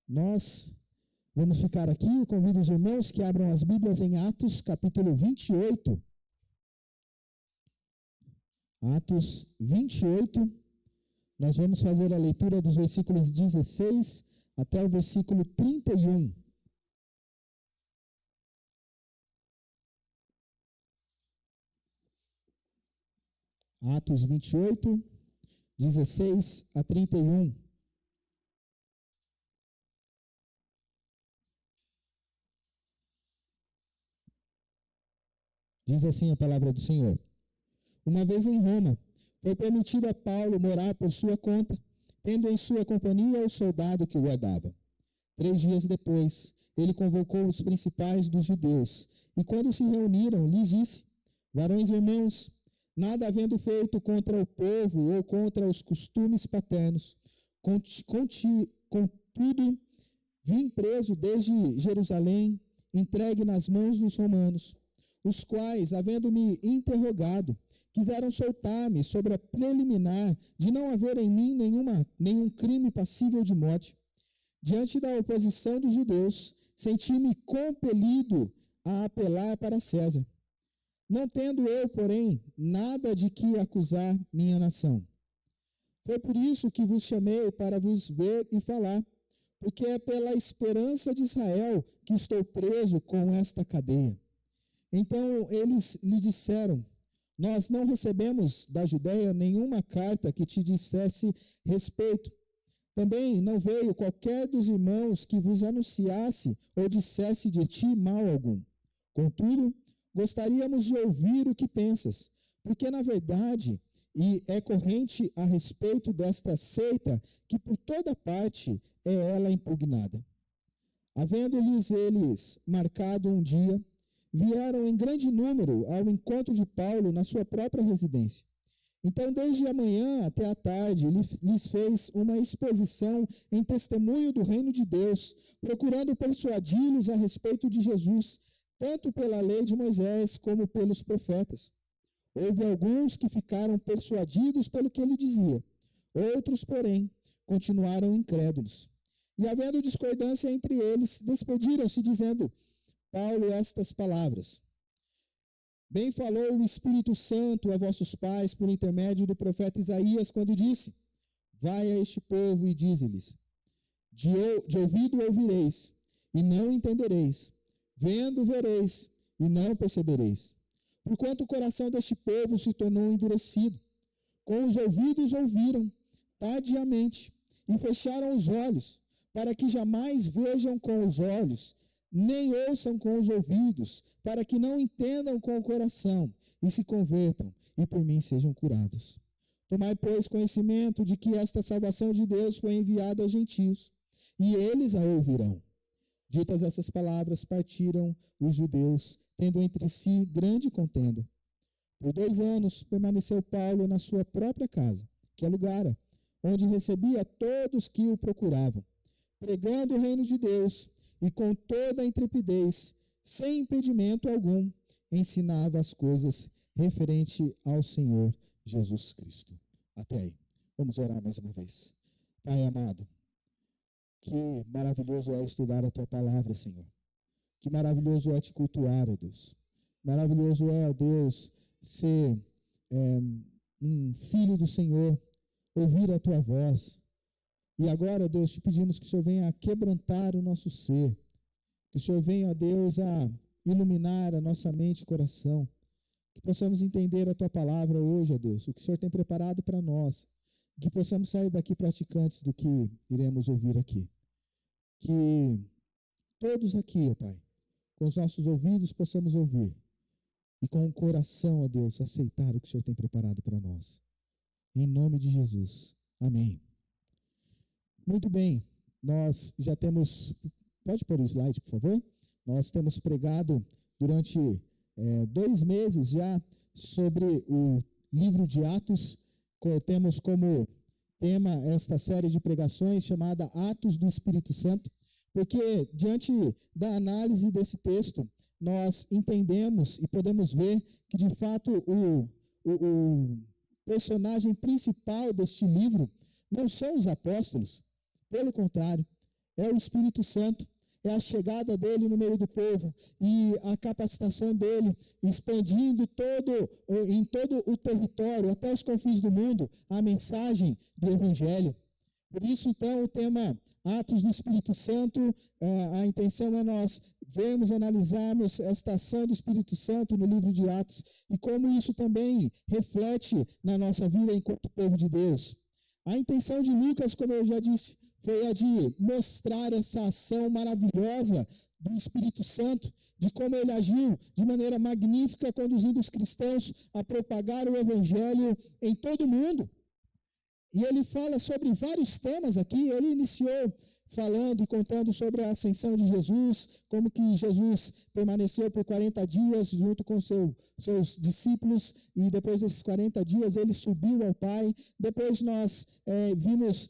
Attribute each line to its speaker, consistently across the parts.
Speaker 1: Nós vamos ficar aqui. Eu convido os irmãos que abram as Bíblias em Atos, capítulo 28. Atos 28. Nós vamos fazer a leitura dos versículos 16 até o versículo 31. Atos 28, 16 a 31. Diz assim a palavra do Senhor. Uma vez em Roma, foi permitido a Paulo morar por sua conta, tendo em sua companhia o soldado que o guardava. 3 dias depois, ele convocou os principais dos judeus, e quando se reuniram, lhes disse: varões e irmãos, nada havendo feito contra o povo ou contra os costumes paternos, contudo, vim preso desde Jerusalém, entregue nas mãos dos romanos, os quais, havendo-me interrogado, quiseram soltar-me sobre a preliminar de não haver em mim nenhum crime passível de morte. Diante da oposição dos judeus, senti-me compelido a apelar para César. Não tendo eu, porém, nada de que acusar minha nação. Foi por isso que vos chamei para vos ver e falar, porque é pela esperança de Israel que estou preso com esta cadeia. Então eles lhe disseram: nós não recebemos da Judéia nenhuma carta que te dissesse respeito. Também não veio qualquer dos irmãos que vos anunciasse ou dissesse de ti mal algum. Contudo, gostaríamos de ouvir o que pensas, porque na verdade é corrente a respeito desta seita que por toda parte é ela impugnada. Havendo-lhes eles marcado um dia, vieram em grande número ao encontro de Paulo na sua própria residência. Então, desde a manhã até a tarde, lhes fez uma exposição em testemunho do reino de Deus, procurando persuadi-los a respeito de Jesus, tanto pela lei de Moisés como pelos profetas. Houve alguns que ficaram persuadidos pelo que ele dizia, outros, porém, continuaram incrédulos. E havendo discordância entre eles, despediram-se, dizendo Paulo estas palavras: bem falou o Espírito Santo a vossos pais por intermédio do profeta Isaías, quando disse: vai a este povo e dize-lhes, de ouvido ouvireis, e não entendereis, vendo vereis, e não percebereis. Porquanto o coração deste povo se tornou endurecido, com os ouvidos ouviram, tardiamente, e fecharam os olhos, para que jamais vejam com os olhos, nem ouçam com os ouvidos, para que não entendam com o coração, e se convertam, e por mim sejam curados. Tomai, pois, conhecimento de que esta salvação de Deus foi enviada aos gentios, e eles a ouvirão. Ditas essas palavras, partiram os judeus, tendo entre si grande contenda. Por 2 anos permaneceu Paulo na sua própria casa, que alugara, onde recebia todos que o procuravam, pregando o reino de Deus, e com toda a intrepidez, sem impedimento algum, ensinava as coisas referente ao Senhor Jesus Cristo. Até aí. Vamos orar mais uma vez. Pai amado, que maravilhoso é estudar a Tua palavra, Senhor. Que maravilhoso é te cultuar, ó Deus. Maravilhoso é, ó Deus, ser um filho do Senhor, ouvir a Tua voz. E agora, Deus, te pedimos que o Senhor venha a quebrantar o nosso ser, que o Senhor venha, ó Deus, a iluminar a nossa mente e coração, que possamos entender a Tua palavra hoje, ó Deus, o que o Senhor tem preparado para nós, que possamos sair daqui praticantes do que iremos ouvir aqui. Que todos aqui, ó Pai, com os nossos ouvidos possamos ouvir e com o coração, ó Deus, aceitar o que o Senhor tem preparado para nós. Em nome de Jesus. Amém. Muito bem, nós já temos, pode pôr o slide, por favor? Nós temos pregado durante 2 meses já sobre o livro de Atos. Temos como tema esta série de pregações chamada Atos do Espírito Santo, porque diante da análise desse texto, nós entendemos e podemos ver que, de fato, o personagem principal deste livro não são os apóstolos. Pelo contrário, é o Espírito Santo, é a chegada dele no meio do povo e a capacitação dele, expandindo em todo o território, até os confins do mundo, a mensagem do Evangelho. Por isso, então, o tema Atos do Espírito Santo, a intenção é nós vermos, analisarmos esta ação do Espírito Santo no livro de Atos e como isso também reflete na nossa vida enquanto povo de Deus. A intenção de Lucas, como eu já disse, foi a de mostrar essa ação maravilhosa do Espírito Santo, de como ele agiu de maneira magnífica, conduzindo os cristãos a propagar o Evangelho em todo o mundo. E ele fala sobre vários temas aqui. Ele iniciou falando e contando sobre a ascensão de Jesus, como que Jesus permaneceu por 40 dias junto com seus discípulos, e depois desses 40 dias ele subiu ao Pai. Depois nós vimos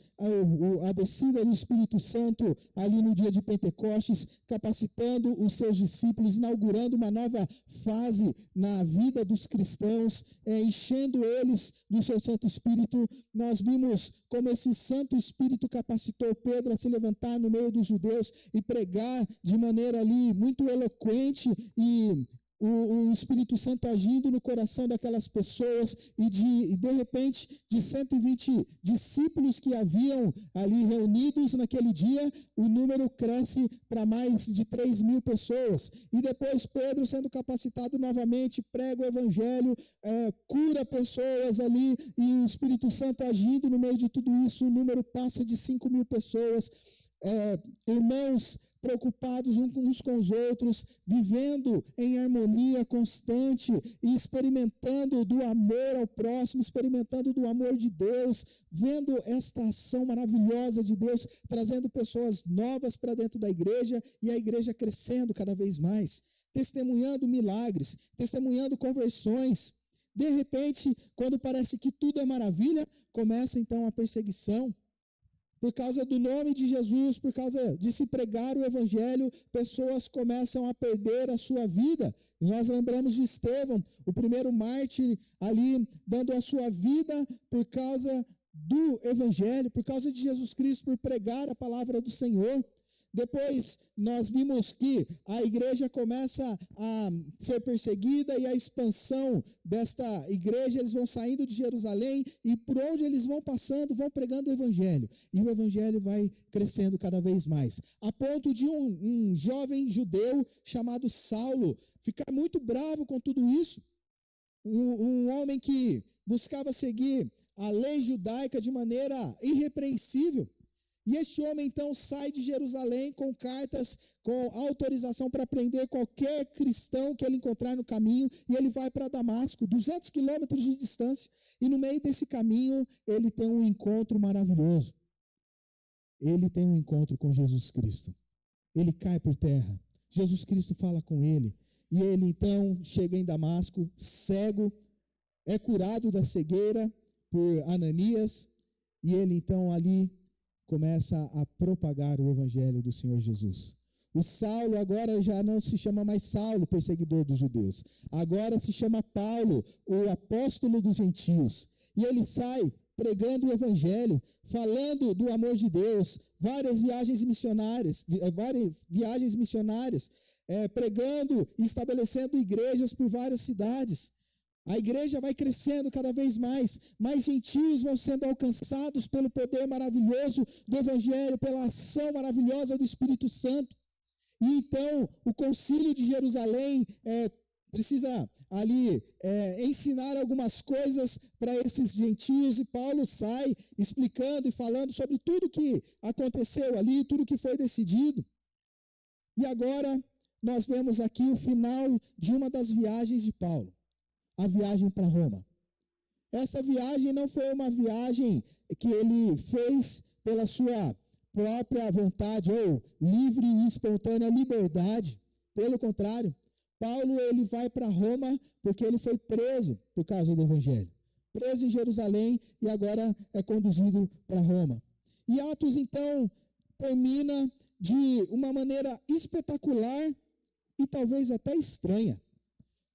Speaker 1: a descida do Espírito Santo ali no dia de Pentecostes, capacitando os seus discípulos, inaugurando uma nova fase na vida dos cristãos, enchendo eles do seu Santo Espírito. Nós vimos como esse Santo Espírito capacitou Pedro a se levantar no meio dos judeus e pregar de maneira ali muito eloquente, e o Espírito Santo agindo no coração daquelas pessoas, e de repente, de 120 discípulos que haviam ali reunidos naquele dia, o número cresce para mais de 3.000 pessoas. E depois Pedro, sendo capacitado novamente, prega o Evangelho, cura pessoas ali, e o Espírito Santo agindo no meio de tudo isso, o número passa de 5.000 pessoas. Irmãos preocupados uns com os outros, vivendo em harmonia constante e experimentando do amor ao próximo, experimentando do amor de Deus, vendo esta ação maravilhosa de Deus, trazendo pessoas novas para dentro da igreja e a igreja crescendo cada vez mais, testemunhando milagres, testemunhando conversões. De repente, quando parece que tudo é maravilha, começa então a perseguição. Por causa do nome de Jesus, por causa de se pregar o Evangelho, pessoas começam a perder a sua vida. E nós lembramos de Estevão, o primeiro mártir ali, dando a sua vida por causa do Evangelho, por causa de Jesus Cristo, por pregar a palavra do Senhor. Depois nós vimos que a igreja começa a ser perseguida, e a expansão desta igreja, eles vão saindo de Jerusalém e por onde eles vão passando, vão pregando o Evangelho. E o Evangelho vai crescendo cada vez mais, a ponto de um jovem judeu chamado Saulo ficar muito bravo com tudo isso. Um homem que buscava seguir a lei judaica de maneira irrepreensível. E este homem então sai de Jerusalém com cartas, com autorização para prender qualquer cristão que ele encontrar no caminho, e ele vai para Damasco, 200 quilômetros de distância, e no meio desse caminho ele tem um encontro maravilhoso. Ele tem um encontro com Jesus Cristo. Ele cai por terra, Jesus Cristo fala com ele, e ele então chega em Damasco, cego, é curado da cegueira por Ananias, e ele então ali começa a propagar o Evangelho do Senhor Jesus. O Saulo agora já não se chama mais Saulo, perseguidor dos judeus. Agora se chama Paulo, o apóstolo dos gentios. E ele sai pregando o Evangelho, falando do amor de Deus, várias viagens missionárias, pregando e estabelecendo igrejas por várias cidades. A igreja vai crescendo cada vez mais gentios vão sendo alcançados pelo poder maravilhoso do Evangelho, pela ação maravilhosa do Espírito Santo. E então o concílio de Jerusalém precisa ali ensinar algumas coisas para esses gentios, e Paulo sai explicando e falando sobre tudo que aconteceu ali, tudo que foi decidido. E agora nós vemos aqui o final de uma das viagens de Paulo. A viagem para Roma. Essa viagem não foi uma viagem que ele fez pela sua própria vontade ou livre e espontânea liberdade. Pelo contrário, Paulo ele vai para Roma porque ele foi preso por causa do Evangelho. Preso em Jerusalém e agora é conduzido para Roma. E Atos então termina de uma maneira espetacular e talvez até estranha.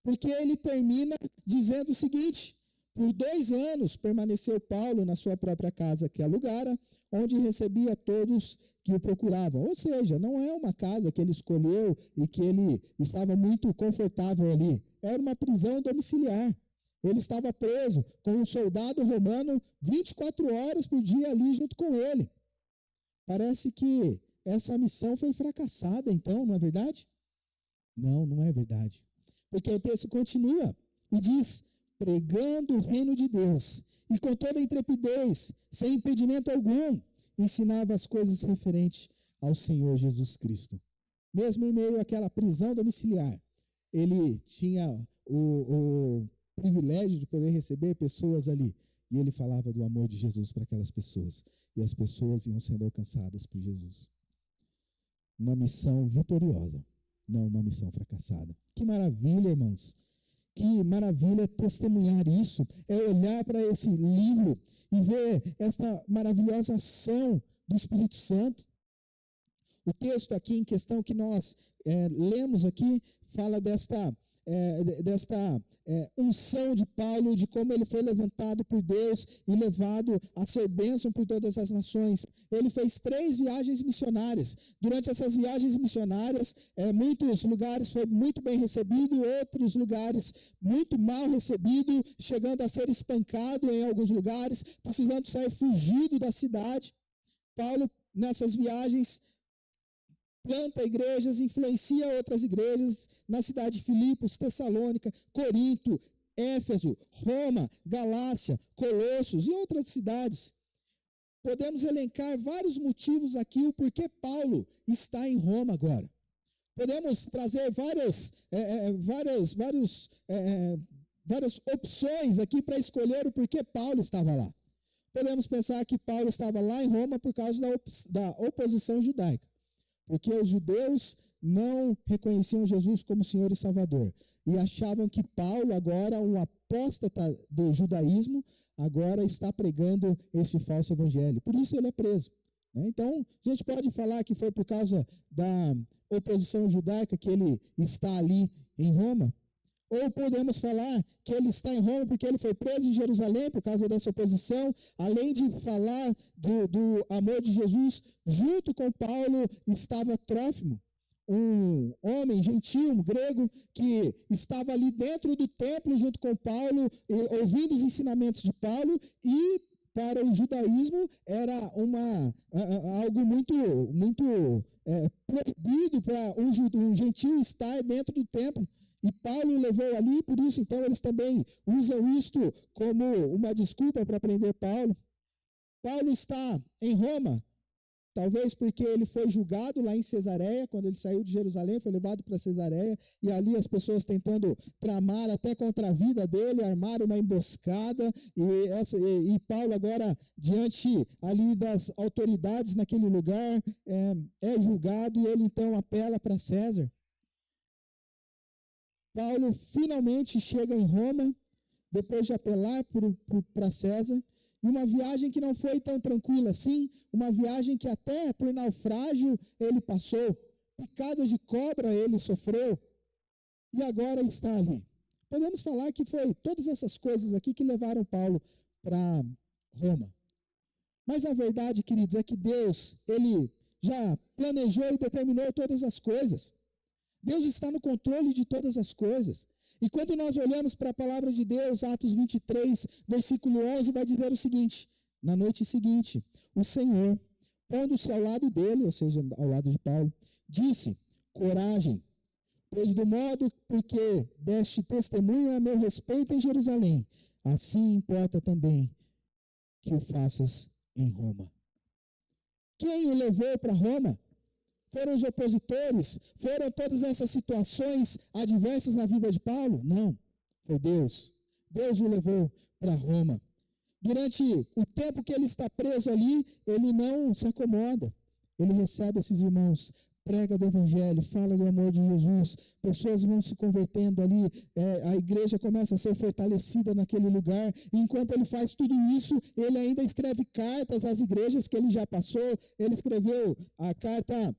Speaker 1: Porque ele termina dizendo o seguinte: Por 2 anos permaneceu Paulo na sua própria casa que alugara, onde recebia todos que o procuravam. Ou seja, não é uma casa que ele escolheu e que ele estava muito confortável ali. Era uma prisão domiciliar. Ele estava preso com um soldado romano 24 horas por dia ali junto com ele. Parece que essa missão foi fracassada, então, não é verdade? Não, não é verdade. Porque o texto continua e diz: pregando o reino de Deus, e com toda intrepidez, sem impedimento algum, ensinava as coisas referentes ao Senhor Jesus Cristo. Mesmo em meio àquela prisão domiciliar, ele tinha o privilégio de poder receber pessoas ali, e ele falava do amor de Jesus para aquelas pessoas, e as pessoas iam sendo alcançadas por Jesus. Uma missão vitoriosa, não uma missão fracassada. Que maravilha, irmãos! Que maravilha testemunhar isso, é olhar para esse livro e ver esta maravilhosa ação do Espírito Santo. O texto aqui em questão que nós lemos aqui, fala desta unção de Paulo, de como ele foi levantado por Deus e levado a ser bênção por todas as nações. Ele fez 3 viagens missionárias. Durante essas viagens missionárias, muitos lugares foi muito bem recebido, outros lugares muito mal recebido, chegando a ser espancado em alguns lugares, precisando sair fugido da cidade. Paulo, nessas viagens, planta igrejas, influencia outras igrejas na cidade de Filipos, Tessalônica, Corinto, Éfeso, Roma, Galácia, Colossos e outras cidades. Podemos elencar vários motivos aqui o porquê Paulo está em Roma agora. Podemos trazer várias opções aqui para escolher o porquê Paulo estava lá. Podemos pensar que Paulo estava lá em Roma por causa da oposição judaica, porque os judeus não reconheciam Jesus como Senhor e Salvador, e achavam que Paulo, agora um apóstata do judaísmo, agora está pregando esse falso evangelho. Por isso ele é preso. Então, a gente pode falar que foi por causa da oposição judaica que ele está ali em Roma, ou podemos falar que ele está em Roma porque ele foi preso em Jerusalém por causa dessa oposição, além de falar do amor de Jesus. Junto com Paulo estava Trófimo, um homem gentil, um grego, que estava ali dentro do templo junto com Paulo, ouvindo os ensinamentos de Paulo, e para o judaísmo era algo muito proibido para um gentil estar dentro do templo. E Paulo levou ali, por isso então eles também usam isto como uma desculpa para prender Paulo. Paulo está em Roma, talvez porque ele foi julgado lá em Cesareia, quando ele saiu de Jerusalém, foi levado para Cesareia, e ali as pessoas tentando tramar até contra a vida dele, armaram uma emboscada, e Paulo agora, diante ali das autoridades naquele lugar, é julgado, e ele então apela para César. Paulo finalmente chega em Roma, depois de apelar para César, e uma viagem que não foi tão tranquila assim, uma viagem que até por naufrágio ele passou, picadas de cobra ele sofreu, e agora está ali. Podemos falar que foi todas essas coisas aqui que levaram Paulo para Roma. Mas a verdade, queridos, é que Deus, ele já planejou e determinou todas as coisas. Deus está no controle de todas as coisas. E quando nós olhamos para a palavra de Deus, Atos 23, versículo 11, vai dizer o seguinte: na noite seguinte, o Senhor, pondo-se ao lado dele, ou seja, ao lado de Paulo, disse: coragem, pois do modo porque deste testemunho a meu respeito em Jerusalém, assim importa também que o faças em Roma. Quem o levou para Roma? Foram os opositores? Foram todas essas situações adversas na vida de Paulo? Não, foi Deus. Deus o levou para Roma. Durante o tempo que ele está preso ali, ele não se acomoda. Ele recebe esses irmãos, prega do evangelho, fala do amor de Jesus, pessoas vão se convertendo ali, a igreja começa a ser fortalecida naquele lugar. E enquanto ele faz tudo isso, ele ainda escreve cartas às igrejas que ele já passou. Ele escreveu a carta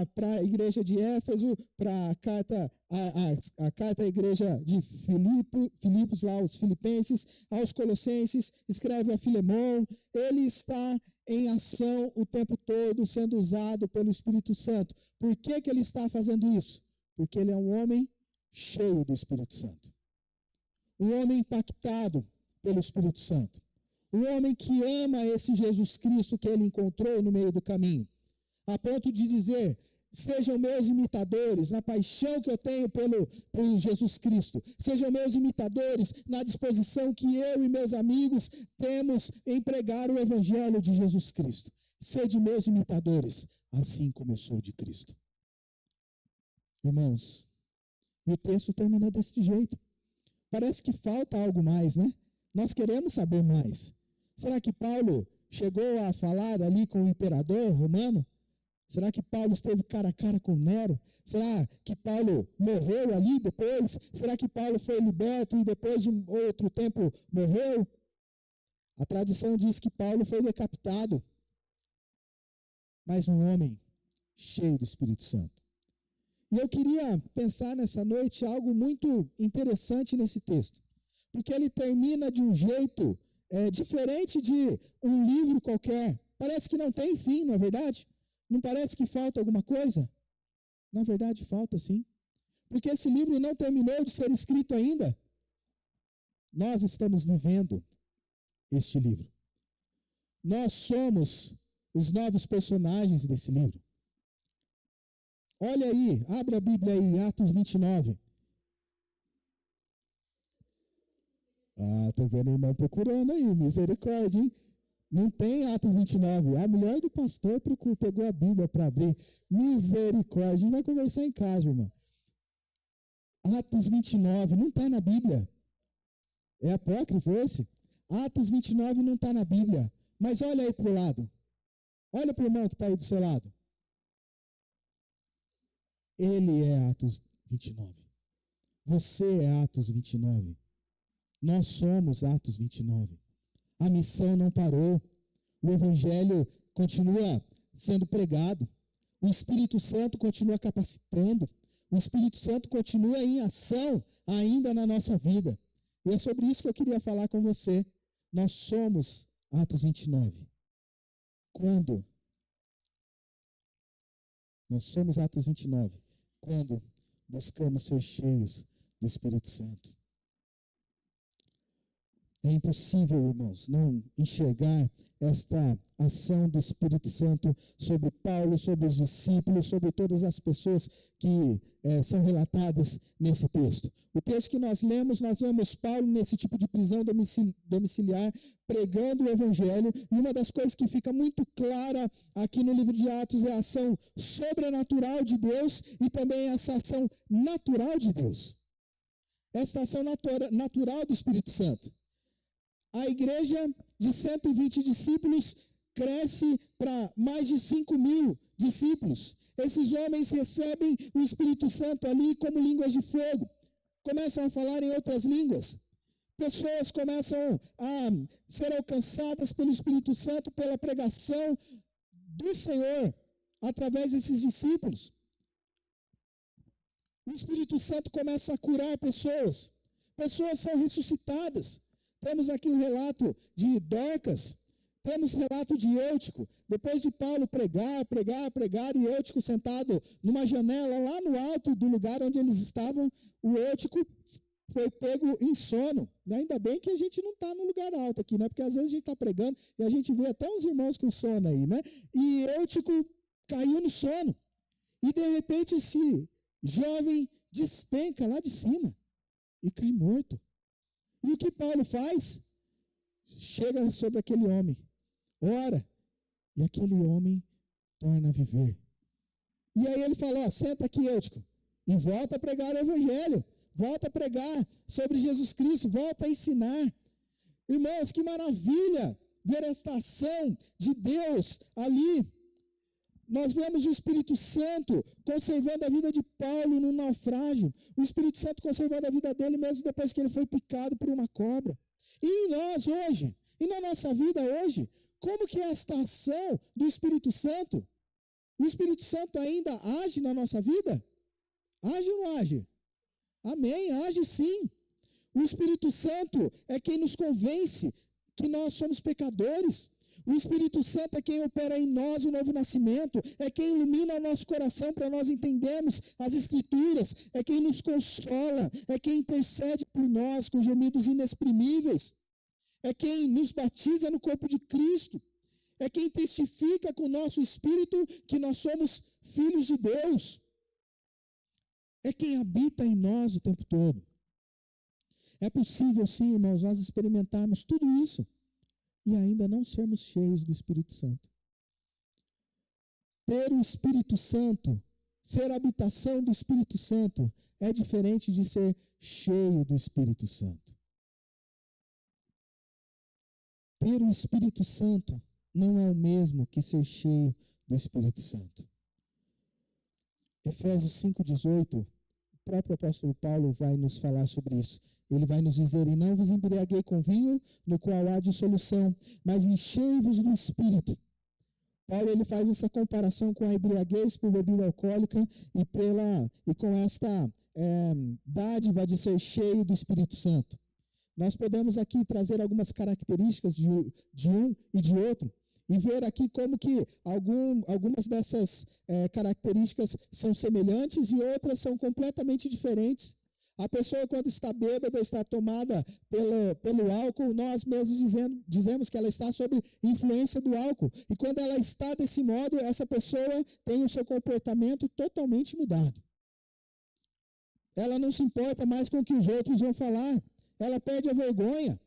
Speaker 1: para a igreja de Éfeso, para a carta à igreja de Filipos, lá, os filipenses, aos colossenses, escreve a Filemão. Ele está em ação o tempo todo, sendo usado pelo Espírito Santo. Por que ele está fazendo isso? Porque ele é um homem cheio do Espírito Santo. Um homem impactado pelo Espírito Santo. Um homem que ama esse Jesus Cristo que ele encontrou no meio do caminho. A ponto de dizer, sejam meus imitadores na paixão que eu tenho por Jesus Cristo. Sejam meus imitadores na disposição que eu e meus amigos temos em pregar o Evangelho de Jesus Cristo. Sede meus imitadores, assim como eu sou de Cristo. Irmãos, e o texto termina desse jeito. Parece que falta algo mais, né? Nós queremos saber mais. Será que Paulo chegou a falar ali com o imperador romano? Será que Paulo esteve cara a cara com Nero? Será que Paulo morreu ali depois? Será que Paulo foi liberto e depois de outro tempo morreu? A tradição diz que Paulo foi decapitado. Mas um homem cheio do Espírito Santo. E eu queria pensar nessa noite algo muito interessante nesse texto. Porque ele termina de um jeito diferente de um livro qualquer. Parece que não tem fim, não é verdade? Não parece que falta alguma coisa? Na verdade, falta sim. Porque esse livro não terminou de ser escrito ainda. Nós estamos vivendo este livro. Nós somos os novos personagens desse livro. Olha aí, abre a Bíblia aí, Atos 29. Tô vendo o irmão procurando aí, misericórdia, hein? Não tem Atos 29. A mulher do pastor pegou a Bíblia para abrir. Misericórdia. A gente vai conversar em casa, irmão. Atos 29 não está na Bíblia. É apócrifo esse? Atos 29 não está na Bíblia. Mas olha aí para o lado. Olha para o irmão que está aí do seu lado. Ele é Atos 29. Você é Atos 29. Nós somos Atos 29. A missão não parou. O Evangelho continua sendo pregado. O Espírito Santo continua capacitando. O Espírito Santo continua em ação ainda na nossa vida. E é sobre isso que eu queria falar com você. Nós somos Atos 29. Quando? Nós somos Atos 29. Quando buscamos ser cheios do Espírito Santo. É impossível, irmãos, não enxergar esta ação do Espírito Santo sobre Paulo, sobre os discípulos, sobre todas as pessoas que são relatadas nesse texto. O texto que nós vemos Paulo nesse tipo de prisão domiciliar, pregando o Evangelho, e uma das coisas que fica muito clara aqui no livro de Atos é a ação sobrenatural de Deus e também essa ação natural de Deus. Essa ação natural do Espírito Santo. A igreja de 120 discípulos cresce para mais de 5.000 discípulos. Esses homens recebem o Espírito Santo ali como línguas de fogo. Começam a falar em outras línguas. Pessoas começam a ser alcançadas pelo Espírito Santo pela pregação do Senhor através desses discípulos. O Espírito Santo começa a curar pessoas. Pessoas são ressuscitadas. Temos aqui o relato de Dorcas, temos o relato de Eutico. Depois de Paulo pregar, e Eutico sentado numa janela lá no alto do lugar onde eles estavam, o Eutico foi pego em sono. Ainda bem que a gente não está no lugar alto aqui, né? Porque às vezes a gente está pregando e a gente vê até uns irmãos com sono aí, né? E Eutico caiu no sono. E de repente esse jovem despenca lá de cima e cai morto. E o que Paulo faz? Chega sobre aquele homem, ora, e aquele homem torna a viver. E aí ele fala, senta aqui, Eutico, e volta a pregar o Evangelho, volta a pregar sobre Jesus Cristo, volta a ensinar. Irmãos, que maravilha ver esta ação de Deus ali. Nós vemos o Espírito Santo conservando a vida de Paulo no naufrágio. O Espírito Santo conservando a vida dele mesmo depois que ele foi picado por uma cobra. E nós hoje, e na nossa vida hoje, como que é esta ação do Espírito Santo? O Espírito Santo ainda age na nossa vida? Age ou não age? Amém, age sim. O Espírito Santo é quem nos convence que nós somos pecadores. O Espírito Santo é quem opera em nós o novo nascimento, é quem ilumina o nosso coração para nós entendermos as Escrituras, é quem nos consola, é quem intercede por nós com gemidos inexprimíveis, é quem nos batiza no corpo de Cristo, é quem testifica com o nosso espírito que nós somos filhos de Deus, é quem habita em nós o tempo todo. É possível sim, irmãos, nós experimentarmos tudo isso e ainda não sermos cheios do Espírito Santo. Ter o Espírito Santo, ser habitação do Espírito Santo, é diferente de ser cheio do Espírito Santo. Ter o Espírito Santo não é o mesmo que ser cheio do Espírito Santo. Efésios 5,18, o próprio apóstolo Paulo vai nos falar sobre isso. Ele vai nos dizer: e não vos embriaguei com vinho, no qual há dissolução, mas enchei-vos do Espírito. Paulo ele faz essa comparação com a embriaguez por bebida alcoólica e com esta dádiva de ser cheio do Espírito Santo. Nós podemos aqui trazer algumas características de um e de outro, e ver aqui como que algumas dessas características são semelhantes e outras são completamente diferentes. A pessoa, quando está bêbada, está tomada pelo álcool, nós mesmos dizemos que ela está sob influência do álcool. E quando ela está desse modo, essa pessoa tem o seu comportamento totalmente mudado. Ela não se importa mais com o que os outros vão falar. Ela perde a vergonha.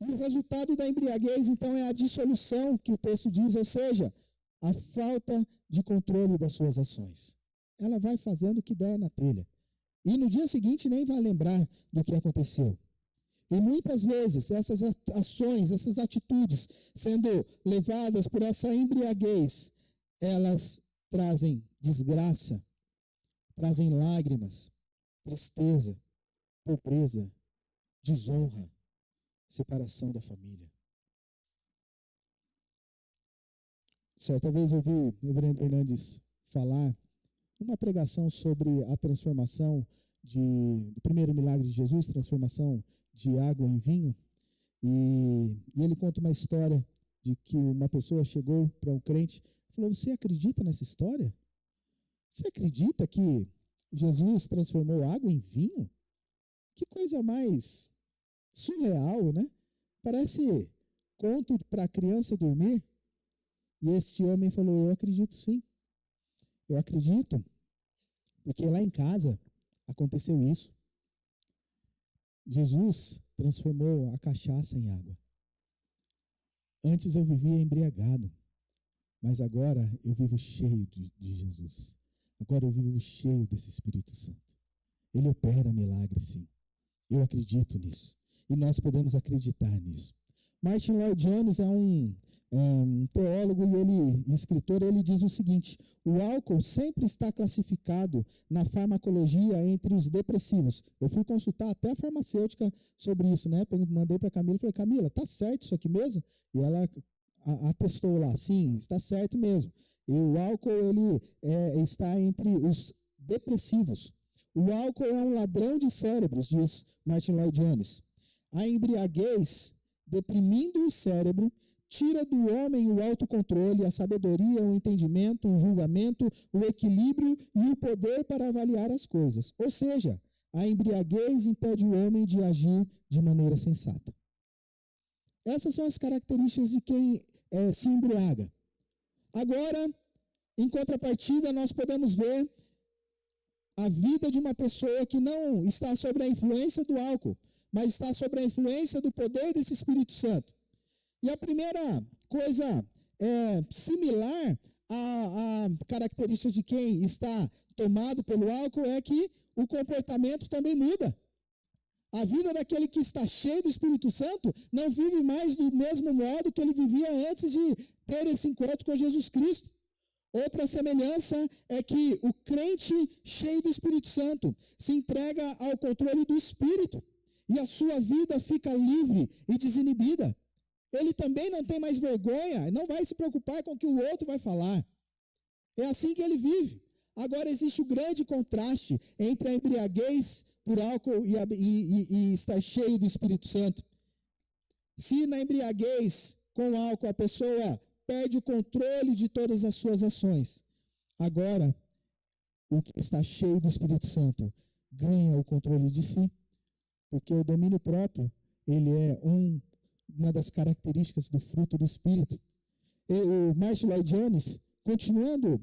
Speaker 1: E o resultado da embriaguez, então, é a dissolução, que o texto diz, ou seja, a falta de controle das suas ações. Ela vai fazendo o que der na telha. E no dia seguinte nem vai lembrar do que aconteceu. E muitas vezes essas ações, essas atitudes sendo levadas por essa embriaguez, elas trazem desgraça, trazem lágrimas, tristeza, pobreza, desonra, separação da família. Certa vez eu ouvi o reverendo Hernandes falar uma pregação sobre a transformação do primeiro milagre de Jesus, transformação de água em vinho, e ele conta uma história de que uma pessoa chegou para um crente e falou: você acredita nessa história? Você acredita que Jesus transformou água em vinho? Que coisa mais surreal, né? Parece conto para a criança dormir. E esse homem falou: eu acredito sim. Eu acredito, porque lá em casa aconteceu isso. Jesus transformou a cachaça em água. Antes eu vivia embriagado, mas agora eu vivo cheio de Jesus. Agora eu vivo cheio desse Espírito Santo. Ele opera milagres, sim. Eu acredito nisso. E nós podemos acreditar nisso. Martin Lloyd Jones é um teólogo e escritor. Ele diz o seguinte: o álcool sempre está classificado na farmacologia entre os depressivos. Eu fui consultar até a farmacêutica sobre isso, né? Mandei para a Camila e falei: Camila, tá certo isso aqui mesmo? E ela atestou lá: sim, está certo mesmo. E o álcool ele está entre os depressivos. O álcool é um ladrão de cérebros, diz Martin Lloyd Jones. A embriaguez, deprimindo o cérebro, tira do homem o autocontrole, a sabedoria, o entendimento, o julgamento, o equilíbrio e o poder para avaliar as coisas. Ou seja, a embriaguez impede o homem de agir de maneira sensata. Essas são as características de quem se embriaga. Agora, em contrapartida, nós podemos ver a vida de uma pessoa que não está sob a influência do álcool, mas está sob a influência do poder desse Espírito Santo. E a primeira coisa similar à característica de quem está tomado pelo álcool é que o comportamento também muda. A vida daquele que está cheio do Espírito Santo não vive mais do mesmo modo que ele vivia antes de ter esse encontro com Jesus Cristo. Outra semelhança é que o crente cheio do Espírito Santo se entrega ao controle do Espírito e a sua vida fica livre e desinibida. Ele também não tem mais vergonha, não vai se preocupar com o que o outro vai falar. É assim que ele vive. Agora existe o grande contraste entre a embriaguez por álcool e estar cheio do Espírito Santo. Se na embriaguez com álcool a pessoa perde o controle de todas as suas ações, agora o que está cheio do Espírito Santo ganha o controle de si, porque o domínio próprio, ele é uma das características do fruto do Espírito. E o Martin Lloyd Jones, continuando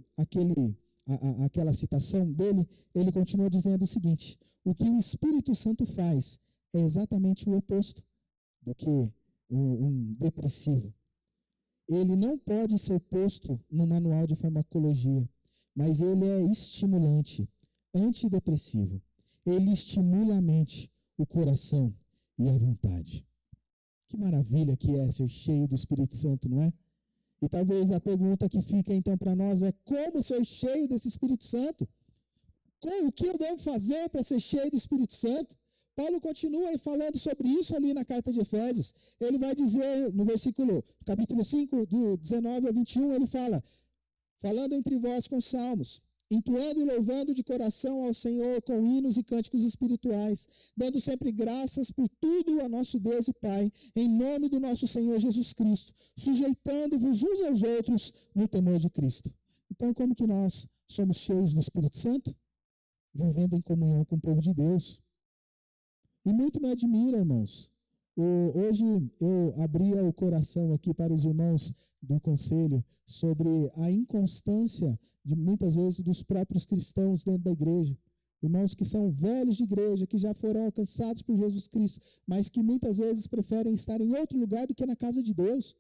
Speaker 1: aquela citação dele, ele continua dizendo o seguinte: o que o Espírito Santo faz é exatamente o oposto do que um depressivo. Ele não pode ser posto no manual de farmacologia, mas ele é estimulante, antidepressivo. Ele estimula a mente, o coração e a vontade. Que maravilha que é ser cheio do Espírito Santo, não é? E talvez a pergunta que fica então para nós é: como ser cheio desse Espírito Santo? O que eu devo fazer para ser cheio do Espírito Santo? Paulo continua aí falando sobre isso ali na carta de Efésios. Ele vai dizer no capítulo 5, do 19 ao 21, ele fala: falando entre vós com salmos, entoando e louvando de coração ao Senhor com hinos e cânticos espirituais, dando sempre graças por tudo a nosso Deus e Pai, em nome do nosso Senhor Jesus Cristo, sujeitando-vos uns aos outros no temor de Cristo. Então, como que nós somos cheios do Espírito Santo? Vivendo em comunhão com o povo de Deus. E muito me admira, irmãos. Hoje eu abria o coração aqui para os irmãos do conselho sobre a inconstância de muitas vezes dos próprios cristãos dentro da igreja. Irmãos que são velhos de igreja, que já foram alcançados por Jesus Cristo, mas que muitas vezes preferem estar em outro lugar do que na casa de Deus.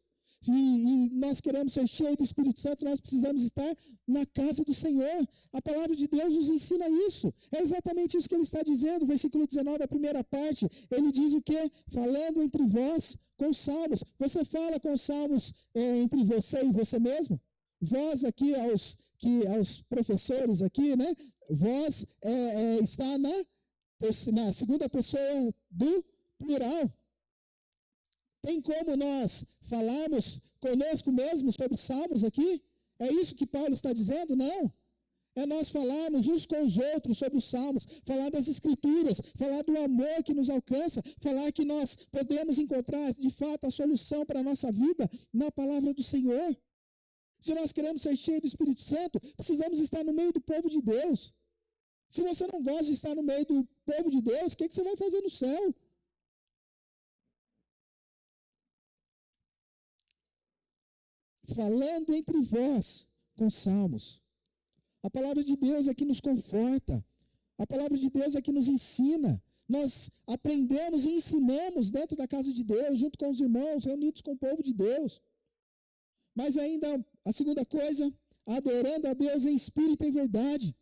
Speaker 1: E nós queremos ser cheios do Espírito Santo, nós precisamos estar na casa do Senhor. A palavra de Deus nos ensina isso. É exatamente isso que ele está dizendo. Versículo 19, a primeira parte, ele diz o quê? Falando entre vós com salmos. Você fala com salmos entre você e você mesmo? Vós aqui, aos professores aqui, né? Vós está na segunda pessoa do plural. Tem como nós falarmos conosco mesmos sobre salmos aqui? É isso que Paulo está dizendo? Não. É nós falarmos uns com os outros sobre os salmos, falar das escrituras, falar do amor que nos alcança, falar que nós podemos encontrar de fato a solução para a nossa vida na palavra do Senhor. Se nós queremos ser cheios do Espírito Santo, precisamos estar no meio do povo de Deus. Se você não gosta de estar no meio do povo de Deus, o que você vai fazer no céu? Falando entre vós com salmos. A palavra de Deus é que nos conforta. A palavra de Deus é que nos ensina. Nós aprendemos e ensinamos dentro da casa de Deus, junto com os irmãos, reunidos com o povo de Deus. Mas ainda, a segunda coisa, adorando a Deus em espírito e em verdade.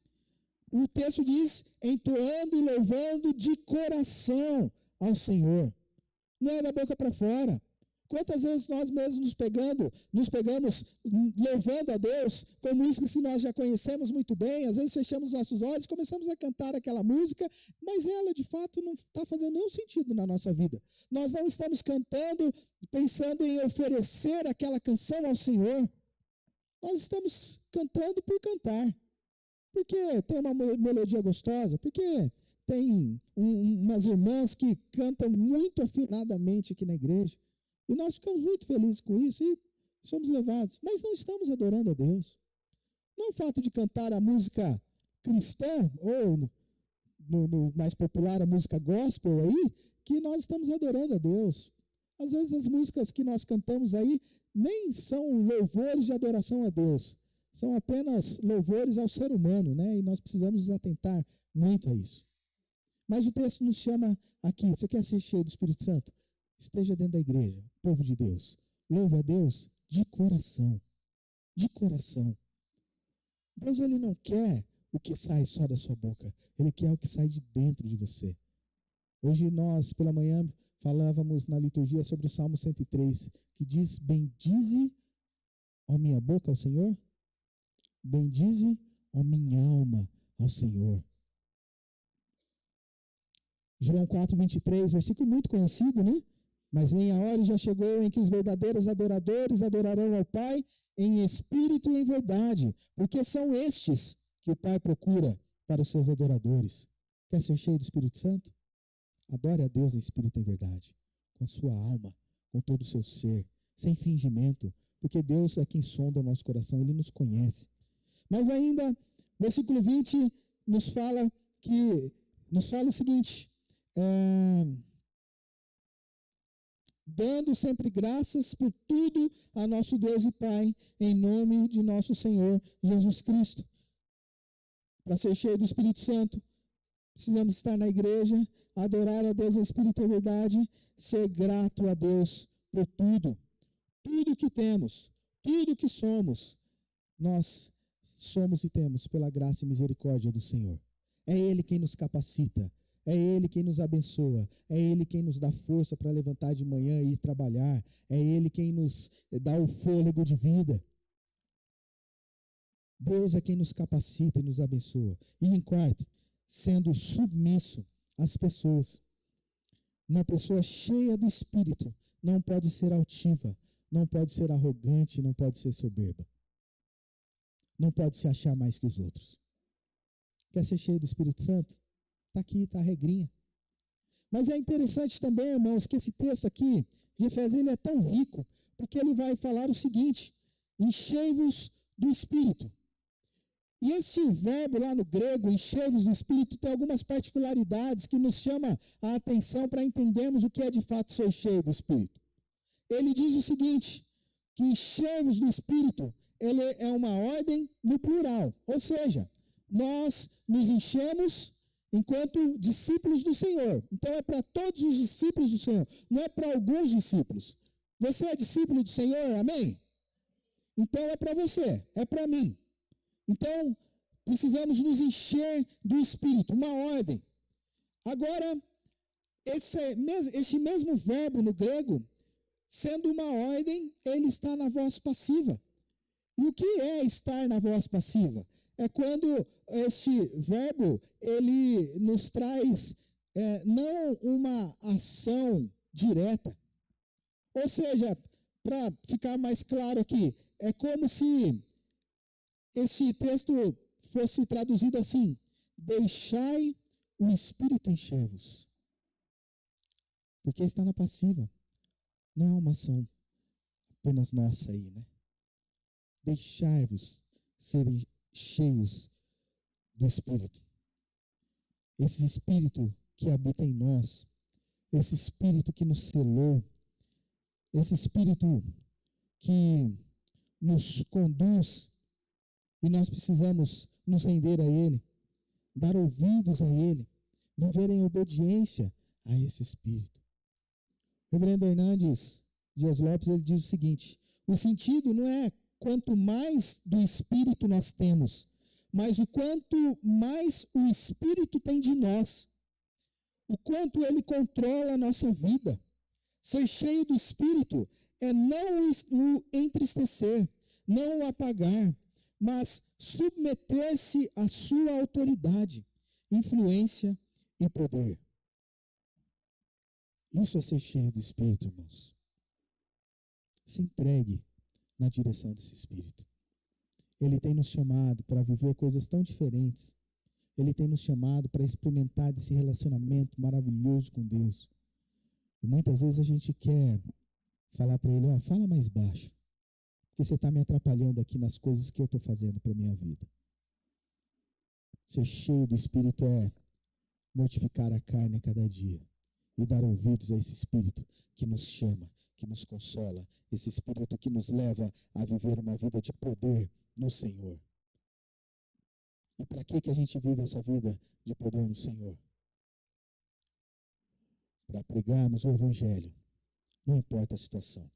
Speaker 1: O texto diz, entoando e louvando de coração ao Senhor. Não é da boca para fora. Quantas vezes nós mesmos nos pegamos louvando a Deus com músicas que nós já conhecemos muito bem, às vezes fechamos nossos olhos, começamos a cantar aquela música, mas ela de fato não está fazendo nenhum sentido na nossa vida. Nós não estamos cantando pensando em oferecer aquela canção ao Senhor. Nós estamos cantando por cantar, porque tem uma melodia gostosa, porque tem umas irmãs que cantam muito afinadamente aqui na igreja. E nós ficamos muito felizes com isso e somos levados. Mas não estamos adorando a Deus. Não é o fato de cantar a música cristã, ou no mais popular, a música gospel aí, que nós estamos adorando a Deus. Às vezes as músicas que nós cantamos aí nem são louvores de adoração a Deus. São apenas louvores ao ser humano, né? E nós precisamos nos atentar muito a isso. Mas o texto nos chama aqui. Você quer ser cheio do Espírito Santo? Esteja dentro da igreja, povo de Deus. Louve a Deus de coração. De coração. Deus, ele não quer o que sai só da sua boca. Ele quer o que sai de dentro de você. Hoje nós, pela manhã, falávamos na liturgia sobre o Salmo 103, que diz, bendize, ó minha boca, ao Senhor. Bendize, ó minha alma, ao Senhor. João 4, 23, versículo muito conhecido, né? Mas vem a hora e já chegou em que os verdadeiros adoradores adorarão ao Pai em espírito e em verdade, porque são estes que o Pai procura para os seus adoradores. Quer ser cheio do Espírito Santo? Adore a Deus em espírito e em verdade, com a sua alma, com todo o seu ser, sem fingimento, porque Deus é quem sonda o nosso coração, Ele nos conhece. Mas ainda, versículo 20 nos fala o seguinte, dando sempre graças por tudo a nosso Deus e Pai, em nome de nosso Senhor Jesus Cristo. Para ser cheio do Espírito Santo, precisamos estar na igreja, adorar a Deus em espírito e verdade, ser grato a Deus por tudo. Tudo que temos, tudo que somos, nós somos e temos pela graça e misericórdia do Senhor. É Ele quem nos capacita, é Ele quem nos abençoa, é Ele quem nos dá força para levantar de manhã e ir trabalhar, é Ele quem nos dá o fôlego de vida. Deus é quem nos capacita e nos abençoa. E em quarto, sendo submisso às pessoas. Uma pessoa cheia do Espírito não pode ser altiva, não pode ser arrogante, não pode ser soberba. Não pode se achar mais que os outros. Quer ser cheio do Espírito Santo? Está aqui, está a regrinha. Mas é interessante também, irmãos, que esse texto aqui de Efésios, ele é tão rico, porque ele vai falar o seguinte: enchei-vos do Espírito. E esse verbo lá no grego, enchei-vos do Espírito, tem algumas particularidades que nos chama a atenção para entendermos o que é de fato ser cheio do Espírito. Ele diz o seguinte, que enchei-vos do Espírito, ele é uma ordem no plural, ou seja, nós nos enchemos enquanto discípulos do Senhor. Então é para todos os discípulos do Senhor, não é para alguns discípulos. Você é discípulo do Senhor, amém? Então é para você, é para mim. Então, precisamos nos encher do Espírito, uma ordem. Agora, esse mesmo verbo no grego, sendo uma ordem, ele está na voz passiva. E o que é estar na voz passiva? É quando este verbo, ele nos traz não uma ação direta. Ou seja, para ficar mais claro aqui, é como se esse texto fosse traduzido assim: deixai o Espírito encher-vos. Porque está na passiva. Não é uma ação apenas nossa aí, né? Deixai-vos serem cheios do Espírito. Esse Espírito que habita em nós, esse Espírito que nos selou, esse Espírito que nos conduz, e nós precisamos nos render a Ele, dar ouvidos a Ele, viver em obediência a esse Espírito. O reverendo Hernandes Dias Lopes, ele diz o seguinte: o sentido não é quanto mais do Espírito nós temos, mas o quanto mais o Espírito tem de nós, o quanto ele controla a nossa vida. Ser cheio do Espírito é não o entristecer, não o apagar, mas submeter-se à sua autoridade, influência e poder. Isso é ser cheio do Espírito, irmãos. Se entregue na direção desse Espírito. Ele tem nos chamado para viver coisas tão diferentes. Ele tem nos chamado para experimentar desse relacionamento maravilhoso com Deus. E muitas vezes a gente quer falar para ele: fala mais baixo, porque você está me atrapalhando aqui nas coisas que eu estou fazendo para a minha vida. Ser cheio do Espírito é mortificar a carne a cada dia e dar ouvidos a esse Espírito que nos chama, que nos consola, esse Espírito que nos leva a viver uma vida de poder no Senhor. E para que a gente vive essa vida de poder no Senhor? Para pregarmos o Evangelho, não importa a situação.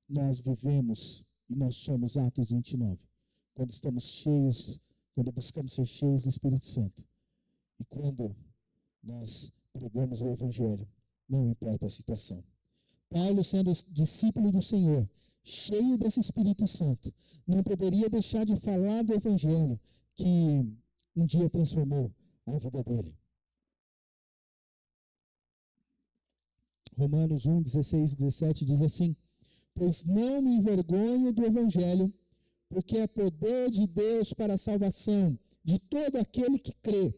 Speaker 1: Nós vivemos e nós somos Atos 29, quando estamos cheios, quando buscamos ser cheios do Espírito Santo. E quando nós pregamos o Evangelho, não importa a situação. Paulo, sendo discípulo do Senhor, cheio desse Espírito Santo, não poderia deixar de falar do Evangelho que um dia transformou a vida dele. Romanos 1, 16 e 17 diz assim: pois não me envergonho do evangelho, porque é poder de Deus para a salvação de todo aquele que crê,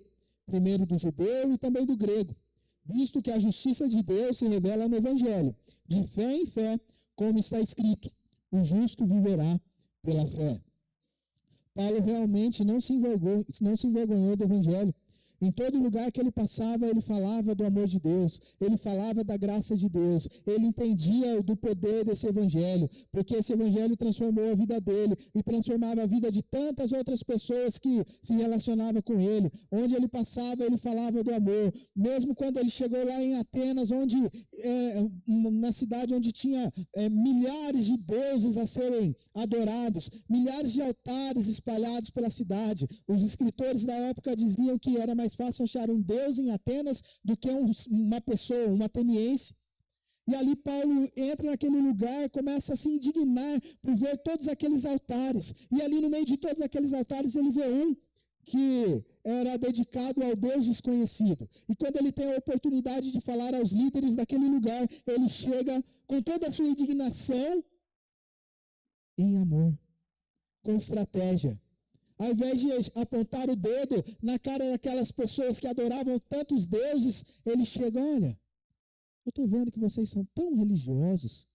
Speaker 1: primeiro do judeu e também do grego, visto que a justiça de Deus se revela no evangelho, de fé em fé, como está escrito: o justo viverá pela fé. Paulo realmente não se envergonhou do evangelho. Em todo lugar que ele passava, ele falava do amor de Deus, ele falava da graça de Deus, ele entendia do poder desse evangelho, porque esse evangelho transformou a vida dele e transformava a vida de tantas outras pessoas que se relacionavam com ele. Onde ele passava, ele falava do amor. Mesmo quando ele chegou lá em Atenas, na cidade onde tinha milhares de deuses a serem adorados, milhares de altares espalhados pela cidade, os escritores da época diziam que era mais fácil achar um Deus em Atenas do que uma pessoa, um ateniense. E ali Paulo entra naquele lugar, começa a se indignar por ver todos aqueles altares. E ali no meio de todos aqueles altares ele vê um que era dedicado ao Deus desconhecido. E quando ele tem a oportunidade de falar aos líderes daquele lugar, ele chega com toda a sua indignação em amor, com estratégia. Ao invés de apontar o dedo na cara daquelas pessoas que adoravam tantos deuses, ele chega: olha, eu estou vendo que vocês são tão religiosos,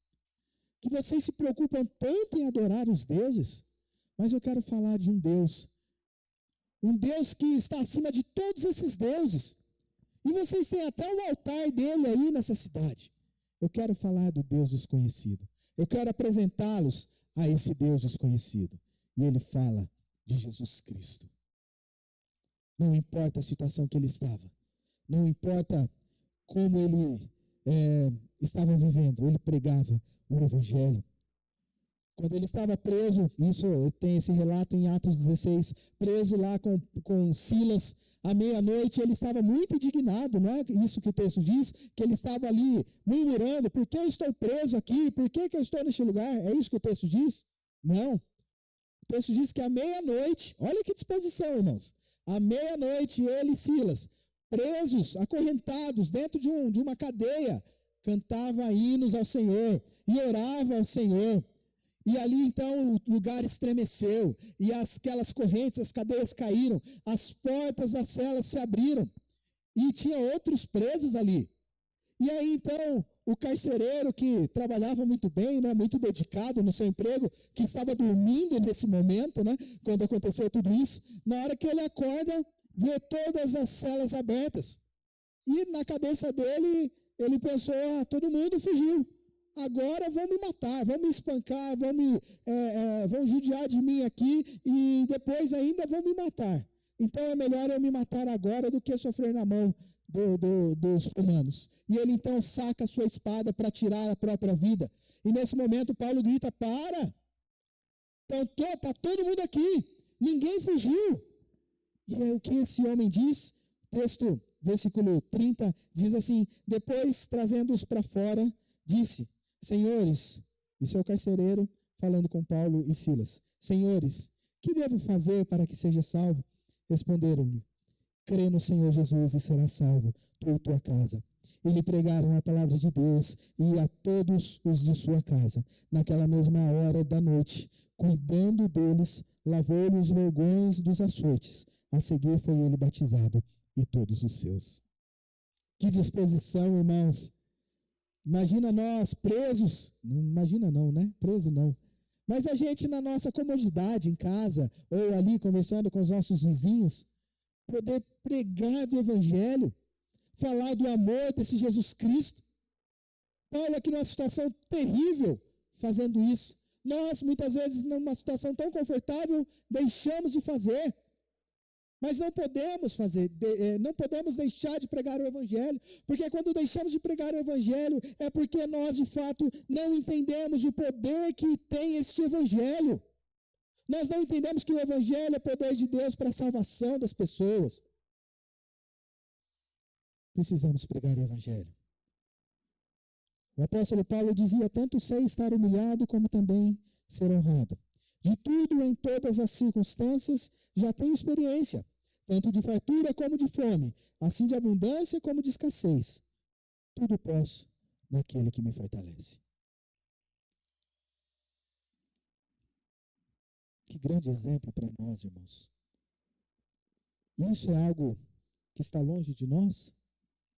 Speaker 1: que vocês se preocupam tanto em adorar os deuses, mas eu quero falar de um Deus que está acima de todos esses deuses, e vocês têm até um altar dele aí nessa cidade. Eu quero falar do Deus desconhecido, eu quero apresentá-los a esse Deus desconhecido. E ele fala de Jesus Cristo. Não importa a situação que ele estava, não importa como ele estava vivendo, ele pregava o evangelho. Quando ele estava preso, isso tem esse relato em Atos 16, preso lá com Silas, à meia-noite, ele estava muito indignado, não é isso que o texto diz? Que ele estava ali murmurando: por que eu estou preso aqui? Por que eu estou neste lugar? É isso que o texto diz? Não. O texto diz que à meia-noite, olha que disposição, irmãos, à meia-noite ele e Silas, presos, acorrentados dentro de uma cadeia, cantava hinos ao Senhor e orava ao Senhor. E ali então o lugar estremeceu, e aquelas correntes, as cadeias caíram, as portas das celas se abriram, e tinha outros presos ali. E aí então o carcereiro, que trabalhava muito bem, né, muito dedicado no seu emprego, que estava dormindo nesse momento, né, quando aconteceu tudo isso, na hora que ele acorda, vê todas as celas abertas. E na cabeça dele, ele pensou: todo mundo fugiu. Agora vão me matar, vão me espancar, vão judiar de mim aqui e depois ainda vão me matar. Então é melhor eu me matar agora do que sofrer na mão dos romanos. E ele então saca a sua espada para tirar a própria vida. E nesse momento Paulo grita: para! Então está todo mundo aqui, ninguém fugiu. E é o que esse homem diz? Texto, versículo 30, diz assim: depois, trazendo-os para fora, disse: senhores, isso é o carcereiro falando com Paulo e Silas: senhores, que devo fazer para que seja salvo? Responderam-lhe: crê no Senhor Jesus e serás salvo, tu e tua casa. E lhe pregaram a palavra de Deus e a todos os de sua casa. Naquela mesma hora da noite, cuidando deles, lavou-lhe os vergões dos açoites. A seguir foi ele batizado e todos os seus. Que disposição, irmãos! Imagina nós presos, não imagina não, né? Preso não. Mas a gente na nossa comodidade em casa, ou ali conversando com os nossos vizinhos, poder pregar do evangelho, falar do amor desse Jesus Cristo. Paulo aqui numa situação terrível fazendo isso. Nós, muitas vezes, numa situação tão confortável, deixamos de fazer. Mas não podemos deixar de pregar o evangelho, porque quando deixamos de pregar o evangelho, é porque nós, de fato, não entendemos o poder que tem este evangelho. Nós não entendemos que o evangelho é poder de Deus para a salvação das pessoas. Precisamos pregar o evangelho. O apóstolo Paulo dizia: tanto sei estar humilhado, como também ser honrado. De tudo, em todas as circunstâncias, já tenho experiência, tanto de fartura como de fome, assim de abundância como de escassez. Tudo posso naquele que me fortalece. Que grande exemplo para nós, irmãos. Isso é algo que está longe de nós?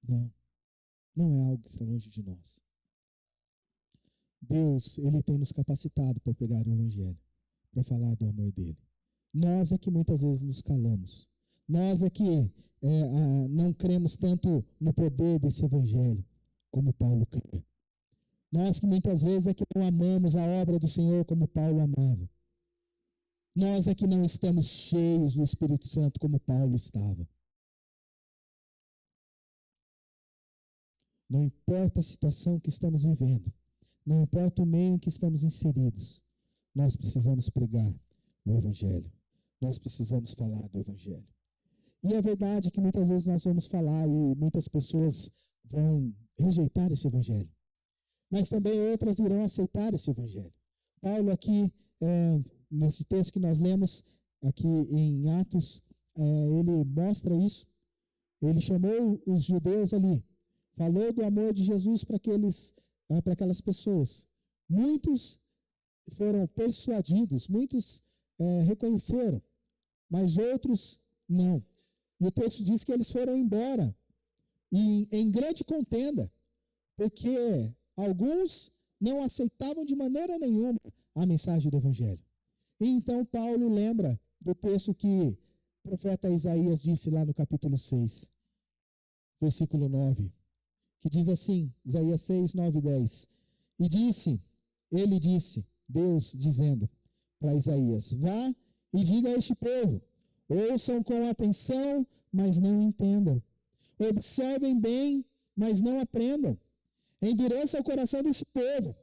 Speaker 1: Não, não é algo que está longe de nós. Deus, Ele tem nos capacitado para pregar o Evangelho, para falar do amor dEle. Nós é que muitas vezes nos calamos. Nós é que não cremos tanto no poder desse Evangelho, como Paulo crê. Nós que muitas vezes é que não amamos a obra do Senhor como Paulo amava. Nós é que não estamos cheios do Espírito Santo como Paulo estava. Não importa a situação que estamos vivendo, não importa o meio em que estamos inseridos, nós precisamos pregar o Evangelho. Nós precisamos falar do Evangelho. E é verdade que muitas vezes nós vamos falar e muitas pessoas vão rejeitar esse Evangelho. Mas também outras irão aceitar esse Evangelho. Paulo aqui, nesse texto que nós lemos aqui em Atos, ele mostra isso. Ele chamou os judeus ali, falou do amor de Jesus para aquelas pessoas. Muitos foram persuadidos, muitos reconheceram, mas outros não. E o texto diz que eles foram embora, e em grande contenda, porque alguns não aceitavam de maneira nenhuma a mensagem do Evangelho. E então Paulo lembra do texto que o profeta Isaías disse lá no capítulo 6, versículo 9, que diz assim, Isaías 6, 9 e 10. Ele disse, Deus dizendo para Isaías, vá e diga a este povo, ouçam com atenção, mas não entendam. Observem bem, mas não aprendam. Endureça o coração desse povo.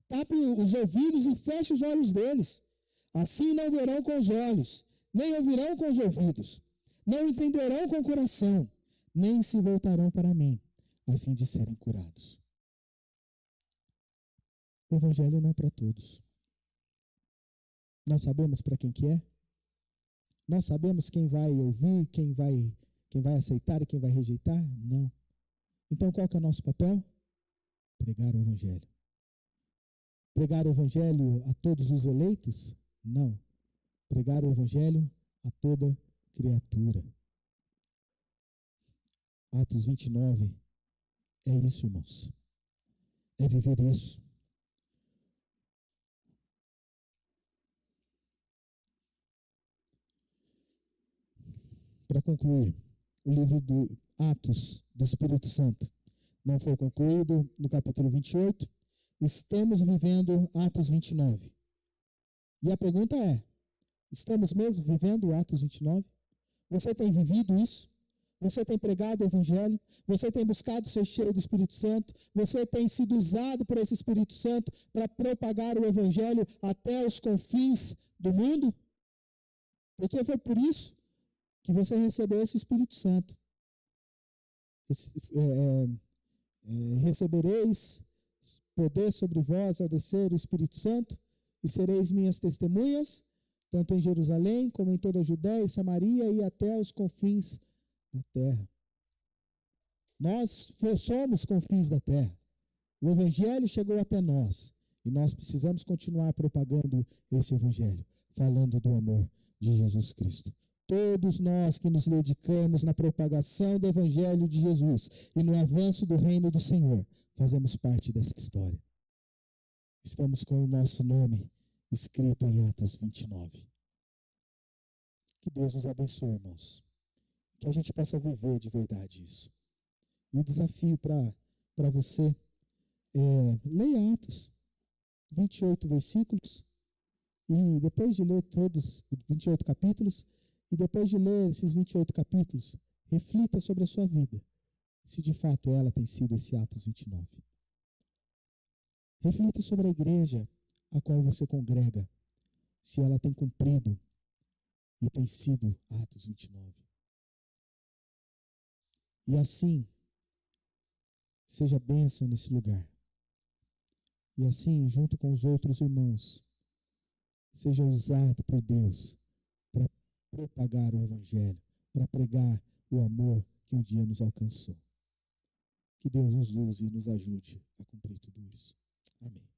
Speaker 1: Tape os ouvidos e feche os olhos deles. Assim não verão com os olhos, nem ouvirão com os ouvidos. Não entenderão com o coração, nem se voltarão para mim, a fim de serem curados. O Evangelho não é para todos. Nós sabemos para quem que é? Nós sabemos quem vai ouvir, quem vai aceitar e quem vai rejeitar? Não. Então qual que é o nosso papel? Pregar o Evangelho. Pregar o Evangelho a todos os eleitos? Não. Pregar o Evangelho a toda criatura. Atos 29 é isso, irmãos. É viver isso. Para concluir, o livro do Atos do Espírito Santo não foi concluído no capítulo 28. Estamos vivendo Atos 29. E a pergunta é, estamos mesmo vivendo Atos 29? Você tem vivido isso? Você tem pregado o Evangelho? Você tem buscado ser cheio do Espírito Santo? Você tem sido usado por esse Espírito Santo para propagar o Evangelho até os confins do mundo? Porque foi por isso que você recebeu esse Espírito Santo. Recebereis poder sobre vós ao descer o Espírito Santo, e sereis minhas testemunhas, tanto em Jerusalém, como em toda a Judéia e Samaria, e até os confins da terra. Nós somos confins da terra. O Evangelho chegou até nós, e nós precisamos continuar propagando esse Evangelho, falando do amor de Jesus Cristo. Todos nós que nos dedicamos na propagação do Evangelho de Jesus e no avanço do reino do Senhor, fazemos parte dessa história. Estamos com o nosso nome escrito em Atos 29. Que Deus nos abençoe, irmãos. Que a gente possa viver de verdade isso. E o desafio para você é, leia Atos, 28 versículos, e depois de ler todos os 28 capítulos, e depois de ler esses 28 capítulos, reflita sobre a sua vida, se de fato ela tem sido esse Atos 29. Reflita sobre a igreja a qual você congrega, se ela tem cumprido e tem sido Atos 29. E assim, seja bênção nesse lugar. E assim, junto com os outros irmãos, seja usado por Deus para propagar o Evangelho, para pregar o amor que um dia nos alcançou. Que Deus nos use e nos ajude a cumprir tudo isso. Amém.